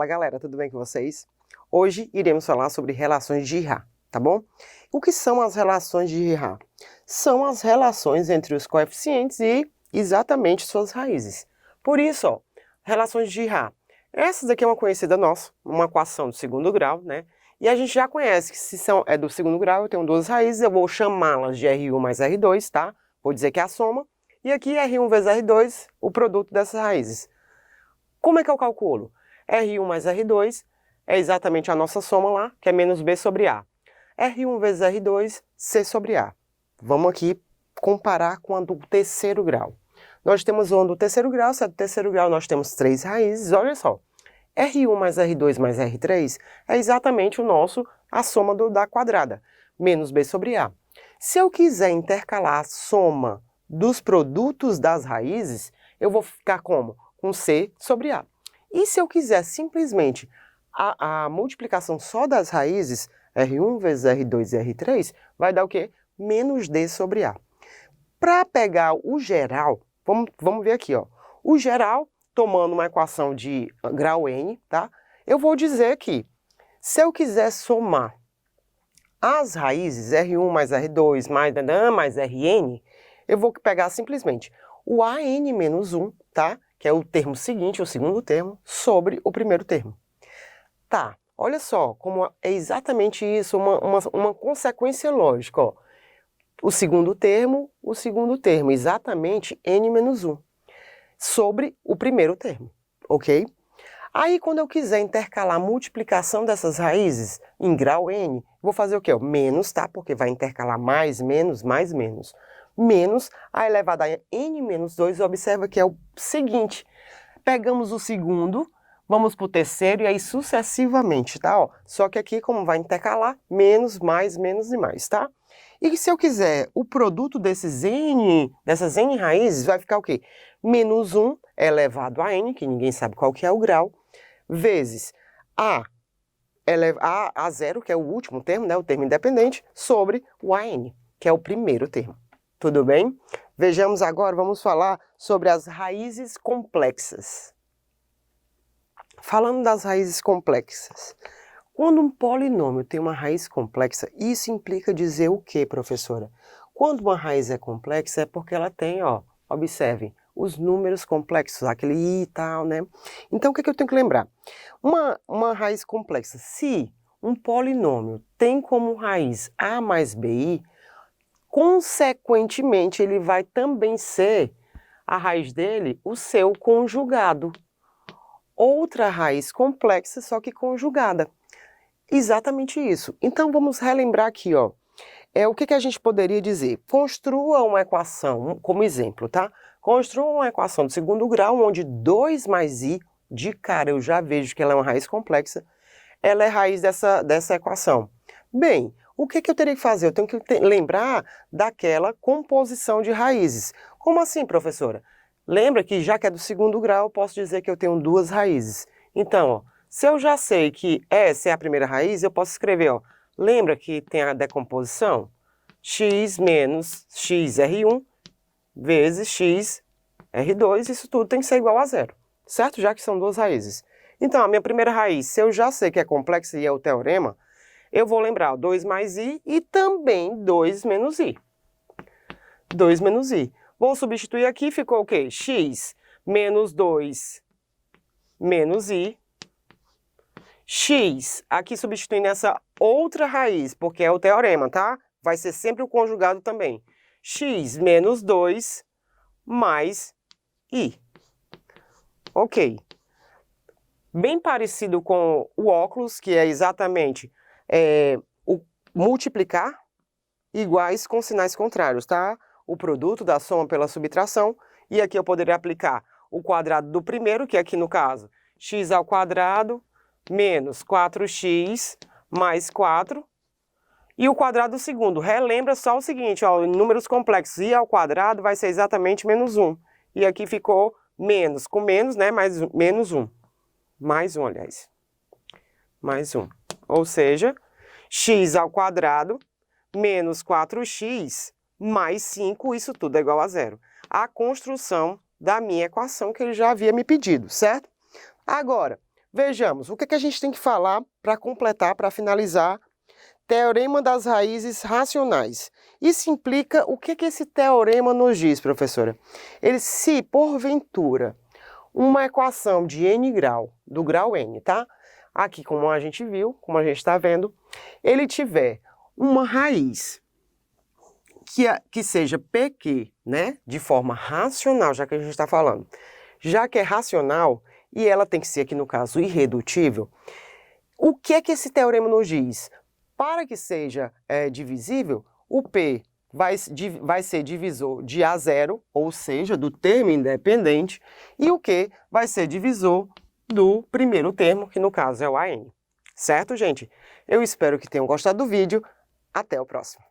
Fala galera, tudo bem com vocês? Hoje iremos falar sobre relações de Girard, tá bom? O que são as relações de Girard? São as relações entre os coeficientes e exatamente suas raízes. Por isso, ó, relações de Girard. Essa daqui é uma conhecida nossa, uma equação do segundo grau, né? E a gente já conhece que se é do segundo grau, eu tenho duas raízes, eu vou chamá-las de R1 mais R2, tá? Vou dizer que é a soma. E aqui R1 vezes R2, o produto dessas raízes. Como é que eu calculo? R1 mais R2 é exatamente a nossa soma lá, que é menos B sobre A. R1 vezes R2, C sobre A. Vamos aqui comparar com a do terceiro grau. Nós temos uma do terceiro grau, se é do terceiro grau nós temos três raízes, olha só. R1 mais R2 mais R3 é exatamente a soma da quadrada, menos B sobre A. Se eu quiser intercalar a soma dos produtos das raízes, eu vou ficar como? Com C sobre A. E se eu quiser simplesmente a multiplicação só das raízes, R1 vezes R2 e R3, vai dar o quê? Menos D sobre A. Para pegar o geral, vamos ver aqui, ó. O geral, tomando uma equação de grau N, tá? Eu vou dizer que, se eu quiser somar as raízes, R1 mais R2 mais Rn, eu vou pegar simplesmente o AN menos 1, tá? Que é o termo seguinte, o segundo termo, sobre o primeiro termo. Tá, olha só como é exatamente isso, uma consequência lógica, ó. O segundo termo, exatamente N menos 1, sobre o primeiro termo, ok? Aí, quando eu quiser intercalar a multiplicação dessas raízes em grau N, vou fazer o quê? Menos, tá? Porque vai intercalar mais, menos, menos a elevada a N menos 2, observa que é o seguinte, pegamos o segundo, vamos para o terceiro e aí sucessivamente, tá? Ó, só que aqui, como vai intercalar, menos e mais, tá? E se eu quiser o produto dessas N raízes, vai ficar o quê? Menos 1 elevado a N, que ninguém sabe qual que é o grau, vezes a zero, que é o último termo, né, o termo independente, sobre o AN, que é o primeiro termo. Tudo bem? Vejamos agora, vamos falar sobre as raízes complexas. Falando das raízes complexas, quando um polinômio tem uma raiz complexa, isso implica dizer o quê, professora? Quando uma raiz é complexa é porque ela tem, ó, observem, os números complexos, aquele i e tal, né? Então, o que eu tenho que lembrar? Uma raiz complexa, se um polinômio tem como raiz a mais bi, consequentemente, ele vai também ser, a raiz dele, o seu conjugado. Outra raiz complexa, só que conjugada. Exatamente isso. Então, vamos relembrar aqui, ó. O que a gente poderia dizer? Construa uma equação, como exemplo, tá? Construa uma equação de segundo grau, onde 2 mais i, de cara eu já vejo que ela é uma raiz complexa, ela é raiz dessa equação. Bem, o que eu teria que fazer? Eu tenho que lembrar daquela composição de raízes. Como assim, professora? Lembra que já que é do segundo grau, eu posso dizer que eu tenho duas raízes. Então, ó, se eu já sei que essa é a primeira raiz, eu posso escrever, ó, lembra que tem a decomposição? X menos xr1 vezes xr2, isso tudo tem que ser igual a zero, certo? Já que são duas raízes. Então, a minha primeira raiz, se eu já sei que é complexa e é o teorema, eu vou lembrar 2 mais i e também 2 menos i. 2 menos i. Vou substituir aqui, ficou o quê? X menos 2 menos i. X, aqui substituindo essa outra raiz, porque é o teorema, tá? Vai ser sempre o conjugado também. X menos 2 mais i. Ok. Bem parecido com o óculos, que é exatamente o multiplicar iguais com sinais contrários, tá? O produto da soma pela subtração, e aqui eu poderia aplicar o quadrado do primeiro, que aqui no caso, x ao quadrado menos 4x mais 4, e o quadrado do segundo. Relembra só o seguinte, ó, em números complexos, i ao quadrado vai ser exatamente menos 1. E aqui ficou menos com menos, né, mais menos 1. Mais 1, aliás. Mais 1. Ou seja, x ao quadrado menos 4x mais 5, isso tudo é igual a zero. A construção da minha equação que ele já havia me pedido, certo? Agora, Vejamos, o que que a gente tem que falar para completar, para finalizar? Teorema das raízes racionais. Isso implica o que que esse teorema nos diz, professora? Ele, se porventura uma equação de n grau, do grau n, tá? Aqui, como a gente viu, como a gente está vendo, ele tiver uma raiz que seja PQ, né? De forma racional, já que a gente está falando. Já que é racional, e ela tem que ser, aqui no caso, irredutível, o que é que esse teorema nos diz? Para que seja divisível, o P vai ser divisor de A0, ou seja, do termo independente, e o Q vai ser divisor do primeiro termo, que no caso é o AN. Certo, gente? Eu espero que tenham gostado do vídeo. Até o próximo.